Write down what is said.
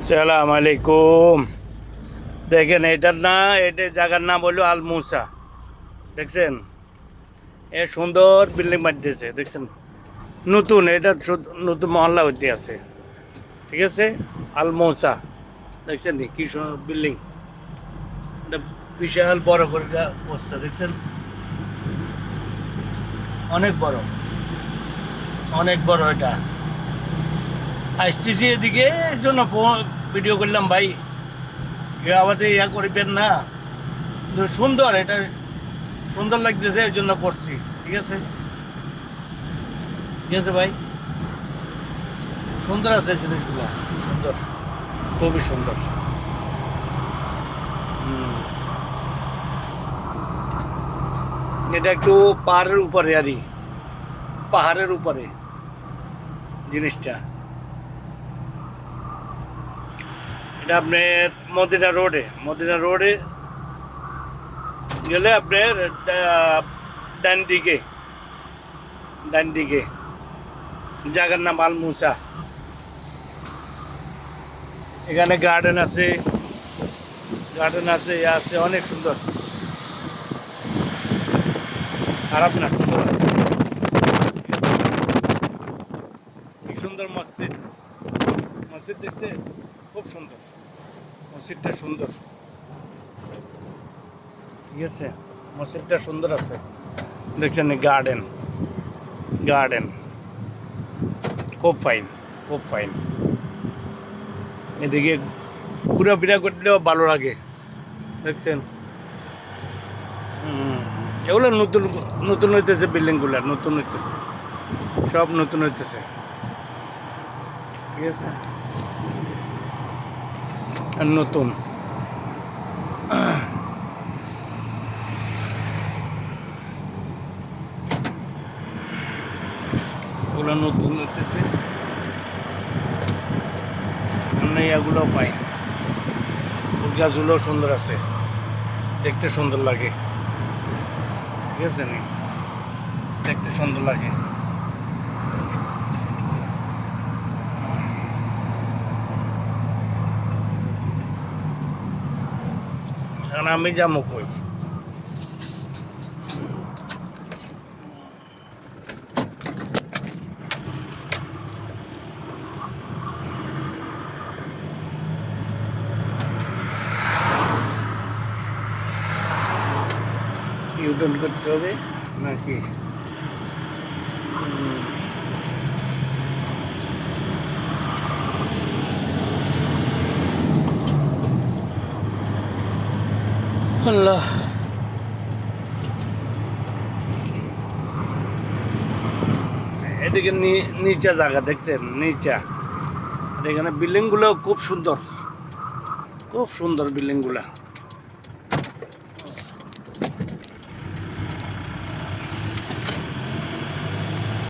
সালাম আলাইকুম। দেখেন এটার না, এটা জায়গার নাম হলো আলমুসা। দেখছেন এ সুন্দর বিল্ডিং বানিয়েছে, দেখছেন নতুন, এটা নতুন মহল্লা হইতে আছে। ঠিক আছে, আলমৌসা দেখছেন কি সুন্দর বিল্ডিং, এটা বিশাল বড় করে বসছে, দেখছেন অনেক বড়, অনেক বড়। এটা আসতেছি এদিকে, এর জন্য ভিডিও করলাম ভাই, কেউ আমাদের ইয়া করবেন না, কিন্তু সুন্দর, এটা সুন্দর লাগতেছে এর জন্য করছি। ঠিক আছে, ঠিক আছে ভাই, সুন্দর আছে জিনিসগুলো, সুন্দর, খুবই সুন্দর। এটা একটু পাহাড়ের উপরে, আরই পাহাড়ের উপরে জিনিসটা। এটা আপনার মদিনা রোডে গেলে আপনার ডান দিকে জায়গার নাম আলমুসা। এখানে গার্ডেন আছে, আছে অনেক সুন্দর, খারাপ না, সুন্দর আছে। কি সুন্দর মসজিদ দেখছে, খুব সুন্দর মসজিদটা, সুন্দর। ঠিক আছে, মসজিদটা সুন্দর আছে, দেখছেন গার্ডেন খুব ফাইন, খুব ফাইন। এদিকে ঘোরাফেরা করলেও ভালো লাগে, দেখছেন। এগুলো নতুন নতুন হইতেছে, বিল্ডিংগুলো নতুন হইতেছে, সব নতুন হইতেছে। ঠিক আছে, আর নতুন ওগুলো নতুন হইতেছে, এগুলো ফাইন। ফুল গাছগুলো সুন্দর আছে, দেখতে সুন্দর লাগে। ঠিক আছে, দেখতে সুন্দর লাগে। এখন আমি যাবো কই? ইউটার্ন করতে হবে নাকি? আল্লাহ, এদিকে নিচা জায়গা দেখছেন, নিচা। আর এখানে বিল্ডিংগুলো খুব সুন্দর, খুব সুন্দর বিল্ডিংগুলা।